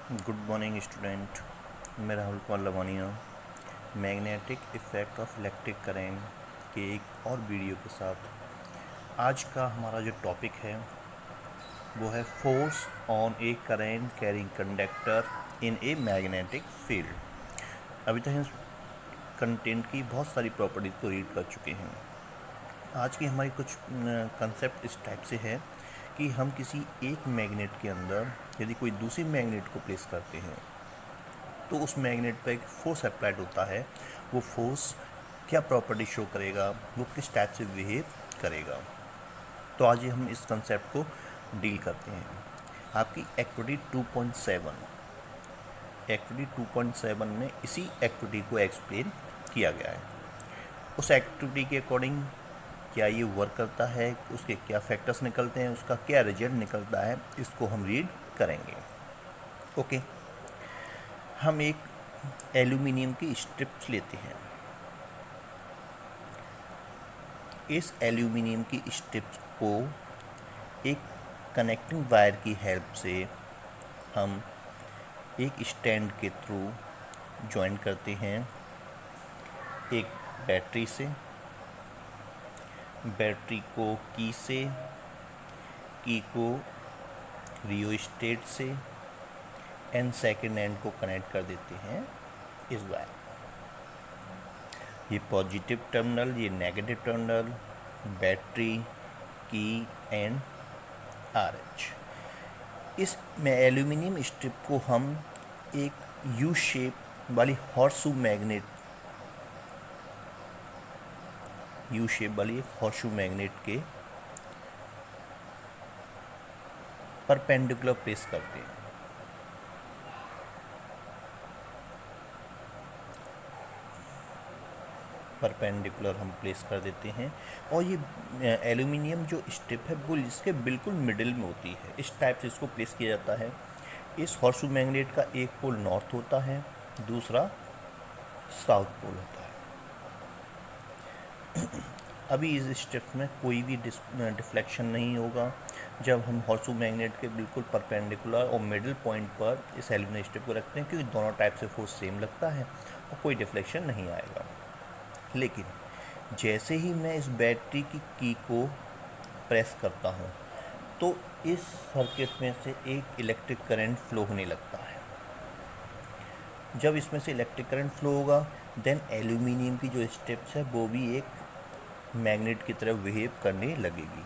Good morning student. मैं Rahul Kumar Lavania magnetic effect of electric current के एक और वीडियो के साथ आज का हमारा जो टॉपिक है वो है force on A current carrying conductor in a magnetic field. अभी तक हम कंटेंट की बहुत सारी प्रॉपर्टीज़ को रीड कर चुके हैं। आज की हमारी कुछ कंसेप्ट इस टाइप से है कि हम किसी एक मैग्नेट के अंदर यदि कोई दूसरी मैग्नेट को प्लेस करते हैं तो उस मैग्नेट पर एक फोर्स अप्लाइड होता है। वो फोर्स क्या प्रॉपर्टी शो करेगा, वो किस टाइप से बिहेव करेगा। तो आज हम इस कंसेप्ट को डील करते हैं। आपकी एक्टिविटी 2.7 में इसी एक्टिविटी को एक्सप्लेन किया गया है। उस एक्टिविटी के अकॉर्डिंग क्या ये वर्क करता है, उसके क्या फैक्टर्स निकलते हैं, उसका क्या रिजल्ट निकलता है, इसको हम रीड करेंगे। ओके, हम एक एल्यूमिनियम की स्ट्रिप्स लेते हैं। इस एल्यूमिनियम की स्ट्रिप्स को एक कनेक्टिंग वायर की हेल्प से हम एक स्टैंड के थ्रू जॉइन करते हैं एक बैटरी से। बैटरी को की को रियोस्टेट से एंड सेकेंड एंड को कनेक्ट कर देते हैं इस वायर। ये पॉजिटिव टर्मिनल, ये नेगेटिव टर्मिनल, बैटरी की एंड RH। इस में एल्यूमिनियम स्ट्रिप को हम एक यू शेप वाली हॉर्सशू मैग्नेट के परपेंडिकुलर प्लेस करते हैं। परपेंडिकुलर हम प्लेस कर देते हैं और ये एल्यूमिनियम जो स्ट्रिप है वो इसके बिल्कुल मिडिल में होती है। इस टाइप से इसको प्लेस किया जाता है। इस हॉर्सशू मैग्नेट का एक पोल नॉर्थ होता है, दूसरा साउथ पोल होता है। अभी इस स्ट्रिप में कोई भी डिफ्लेक्शन नहीं होगा। जब हम हॉर्सशू मैग्नेट के बिल्कुल परपेंडिकुलर और मिडिल पॉइंट पर इस एल्यूमिनियम स्ट्रिप को रखते हैं, क्योंकि दोनों टाइप से फोर्स सेम लगता है और कोई डिफ्लेक्शन नहीं आएगा। लेकिन जैसे ही मैं इस बैटरी की को प्रेस करता हूँ तो इस सर्किट में से एक इलेक्ट्रिक करंट फ्लो होने लगता है। जब इसमें से इलेक्ट्रिक करंट फ्लो होगा देन एल्यूमिनियम की जो स्ट्रिप्स है वो भी एक मैग्नेट की तरह बिहेव करने लगेगी,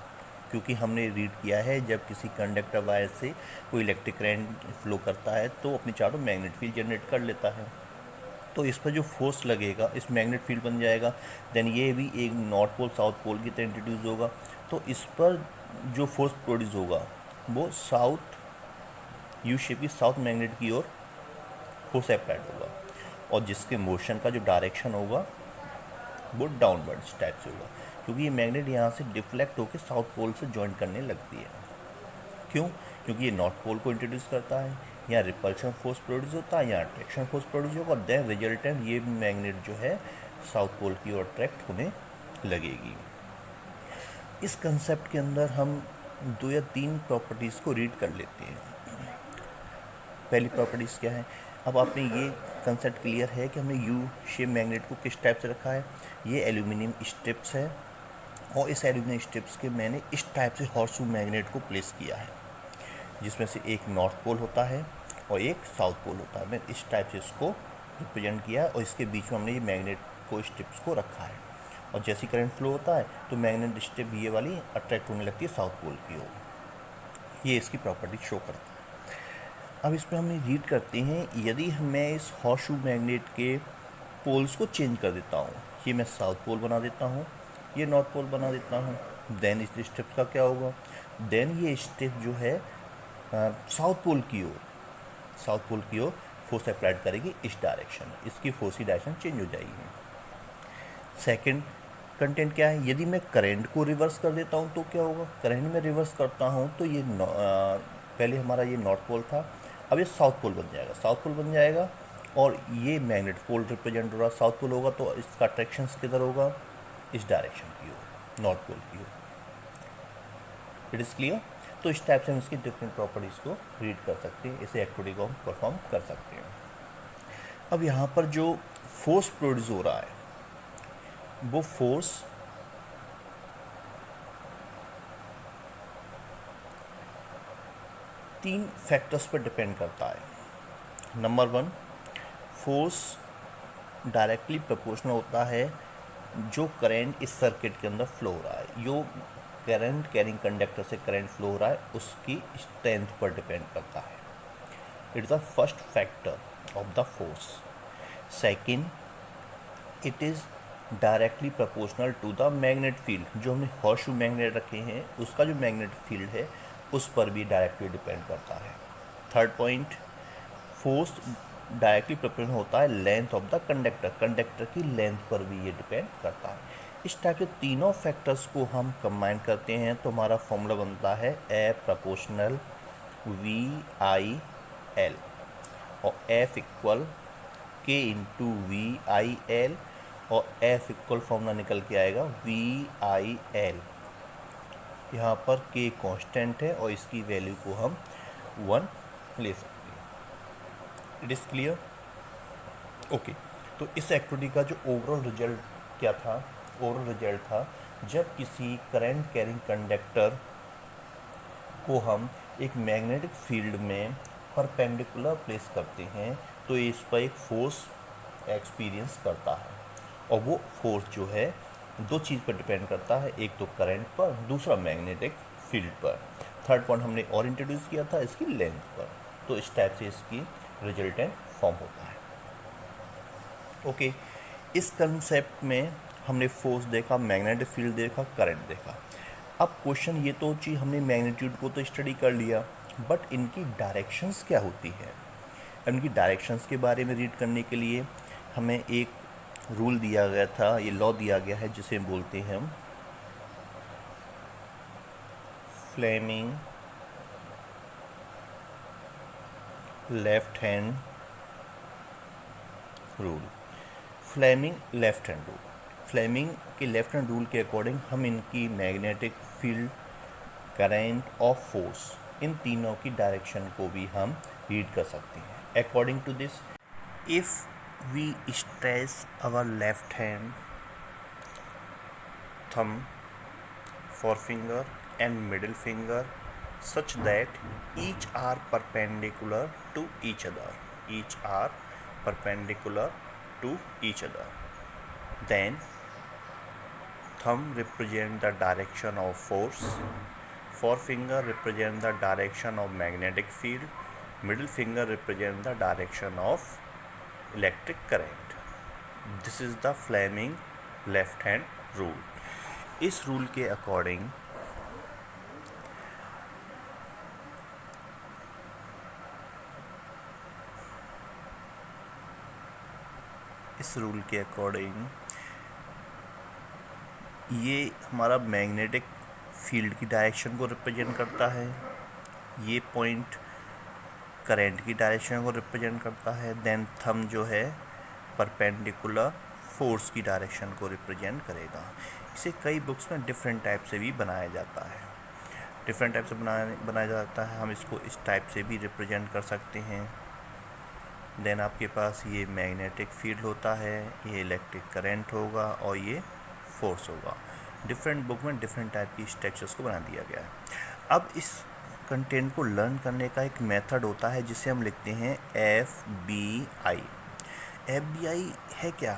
क्योंकि हमने रीड किया है जब किसी कंडक्टर वायर से कोई इलेक्ट्रिक करंट फ्लो करता है तो अपने चारों मैग्नेट फील्ड जनरेट कर लेता है। तो इस पर जो फोर्स लगेगा इस मैग्नेट फील्ड बन जाएगा। देन ये भी एक नॉर्थ पोल साउथ पोल की तरह इंट्रोड्यूस होगा। तो इस पर जो फोर्स प्रोड्यूस होगा वो साउथ यू शेप की साउथ मैग्नेट की ओर फोर्स अप्लाइड होगा और जिसके मोशन का जो डायरेक्शन होगा वो डाउनवर्ड टाइप से होगा, क्योंकि ये मैग्नेट यहाँ से डिफ्लेक्ट होकर साउथ पोल से ज्वाइन करने लगती है। क्यों? क्योंकि ये नॉर्थ पोल को इंट्रोड्यूस करता है, यहाँ रिपल्शन फोर्स प्रोड्यूस होता है, यहाँ अट्रैक्शन फोर्स प्रोड्यूस होगा और देन रिजल्टेंट ये मैग्नेट जो है साउथ पोल की ओर अट्रैक्ट होने लगेगी। इस कंसेप्ट के अंदर हम 2 या 3 प्रॉपर्टीज़ को रीड कर लेते हैं। पहली प्रॉपर्टीज़ क्या है? अब आपने ये कंसेप्ट क्लियर है कि हमने यू शेप मैग्नेट को किस टाइप से रखा है। ये एल्यूमिनियम स्ट्रिप्स है और इस एल्यूमिनियम स्ट्रिप्स के मैंने इस टाइप से हॉर्सशू मैग्नेट को प्लेस किया है, जिसमें से एक नॉर्थ पोल होता है और एक साउथ पोल होता है। मैंने इस टाइप से इसको रिप्रेजेंट किया है और इसके बीच में हमने ये मैग्नेट को स्ट्रिप्स को रखा है और जैसे ही करंट फ्लो होता है तो मैग्नेट स्ट्रिप ये वाली अट्रैक्ट होने लगती है साउथ पोल की ओर। ये इसकी प्रॉपर्टी शो करता है। अब इसमें हम रीड करते हैं, यदि मैं इस हॉर्सशू मैग्नेट के पोल्स को चेंज कर देता हूँ, ये मैं साउथ पोल बना देता हूँ, ये नॉर्थ पोल बना देता हूँ, देन इस स्ट्रिप का क्या होगा? देन ये स्ट्रिप जो है साउथ पोल की ओर फोर्स अप्लाइड करेगी इस डायरेक्शन, इसकी फोर्स की डायरेक्शन चेंज हो जाएगी। सेकंड कंटेंट क्या है? यदि मैं करंट को रिवर्स कर देता हूँ तो क्या होगा? करंट में रिवर्स करता हूँ तो ये पहले हमारा ये नॉर्थ पोल था, अब ये साउथ पोल बन जाएगा और ये मैग्नेट पोल रिप्रेजेंट हो रहा साउथ पोल होगा तो इसका अट्रैक्शन किधर होगा? इस डायरेक्शन की ओर, नॉर्थ पोल की ओर। It is clear? तो इस टाइप से हम इसकी डिफरेंट प्रॉपर्टीज़ को रीड कर सकते हैं, इसे एक्टिविटी को हम परफॉर्म कर सकते हैं। अब यहाँ पर जो फोर्स प्रोड्यूस हो रहा है वो फोर्स तीन फैक्टर्स पर डिपेंड करता है। नंबर 1, फोर्स डायरेक्टली प्रोपोर्शनल होता है जो करंट इस सर्किट के अंदर फ्लो हो रहा है, जो करंट कैरिंग कंडक्टर से करंट फ्लो हो रहा है उसकी स्ट्रेंथ पर डिपेंड करता है। It is the first factor of the force. Second, it is directly proportional to the magnet field. जो हमने हॉर्सशू मैग्नेट रखे हैं उसका जो मैग्नेट फील्ड है उस पर भी डायरेक्टली डिपेंड करता है। Third point, force directly proportional होता है length of the conductor, conductor की लेंथ पर भी ये डिपेंड करता है। इस टाइप से तीनों फैक्टर्स को हम कंबाइन करते हैं तो हमारा फॉर्मूला बनता है ए प्रोपोर्शनल वी आई एल, और एफ इक्वल के इंटू वी आई एल, और एफ इक्वल फॉर्मूला निकल के आएगा वी आई एल। यहाँ पर के कांस्टेंट है और इसकी वैल्यू को हम 1 ले सकते हैं। It is clear? ओके, तो इस एक्टिविटी का जो ओवरऑल रिजल्ट क्या था? ओवरऑल रिजल्ट था जब किसी करंट कैरिंग कंडक्टर को हम एक मैग्नेटिक फील्ड में परपेंडिकुलर प्लेस करते हैं तो इस पर एक फोर्स एक्सपीरियंस करता है, और वो फोर्स जो है दो चीज़ पर डिपेंड करता है, एक तो करंट पर, दूसरा मैग्नेटिक फील्ड पर। थर्ड पॉइंट हमने और इंट्रोड्यूस किया था इसकी लेंथ पर। तो इस टाइप से इसकी रिजल्टेंट फॉर्म होता है। ओके, इस कंसेप्ट में हमने फोर्स देखा, मैग्नेटिक फील्ड देखा, करंट देखा। अब क्वेश्चन ये तो चीज़ हमने मैग्नीट्यूड को तो स्टडी कर लिया, बट इनकी डायरेक्शंस क्या होती है? इनकी डायरेक्शंस के बारे में रीड करने के लिए हमें एक रूल दिया गया था, ये लॉ दिया गया है जिसे बोलते हैं हम Fleming left hand rule. Fleming left hand rule, Fleming के लेफ्ट हैंड रूल के अकॉर्डिंग हम इनकी मैग्नेटिक फील्ड, करंट और फोर्स, इन तीनों की डायरेक्शन को भी हम रीड कर सकते हैं। According to this, if we stretch our left hand, thumb, forefinger and middle finger such that each are perpendicular to each other, each are perpendicular to each other, then thumb represent the direction of force, forefinger represent the direction of magnetic field, middle finger represent the direction of electric current. This is the Fleming left hand rule. इस rule के according ये हमारा magnetic field की direction को represent करता है, ये point current की डायरेक्शन को रिप्रेजेंट करता है, देन थंब जो है परपेंडिकुलर फोर्स की डायरेक्शन को रिप्रेजेंट करेगा। इसे कई बुक्स में डिफरेंट टाइप से भी बनाया जाता है, डिफरेंट टाइप से बनाया जाता है। हम इसको इस टाइप से भी रिप्रेजेंट कर सकते हैं। देन आपके पास ये मैग्नेटिक फील्ड होता है, ये इलेक्ट्रिक करंट होगा और ये फोर्स होगा। डिफरेंट बुक में डिफरेंट टाइप की स्ट्रक्चर्स को बना दिया गया है। अब इस कंटेंट को लर्न करने का एक मेथड होता है जिसे हम लिखते हैं FBI। FBI है क्या?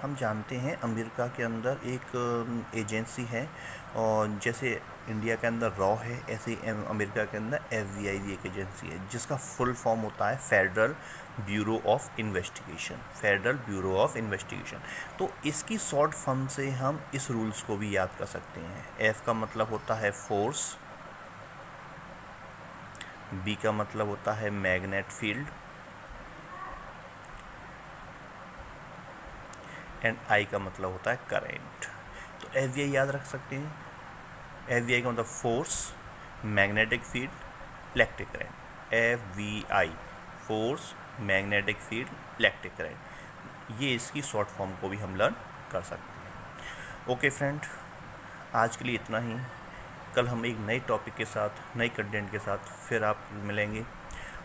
हम जानते हैं अमेरिका के अंदर एक एजेंसी है, और जैसे इंडिया के अंदर रॉ है ऐसे अमेरिका के अंदर FBI भी एक एजेंसी है जिसका फुल फॉर्म होता है federal bureau of investigation, federal bureau of investigation. तो इसकी शॉर्ट फॉर्म से हम इस रूल्स को भी याद कर सकते हैं। F का मतलब होता है फोर्स, B का मतलब होता है मैग्नेट फील्ड, एंड I का मतलब होता है करंट। तो FBI याद रख सकते हैं। FBI का मतलब force, magnetic field, electric current. FBI force, magnetic field, electric current, ये इसकी शॉर्ट फॉर्म को भी हम लर्न कर सकते हैं। ओके फ्रेंड, आज के लिए इतना ही। कल हम एक नए टॉपिक के साथ, नए कंटेंट के साथ फिर आप मिलेंगे।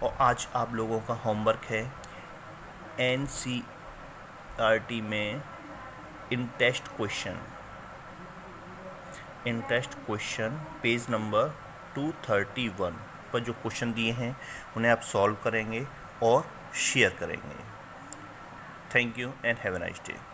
और आज आप लोगों का होमवर्क है NCERT में इन टेस्ट क्वेश्चन पेज नंबर 231 पर जो क्वेश्चन दिए हैं उन्हें आप सॉल्व करेंगे और शेयर करेंगे। Thank you and have a nice day.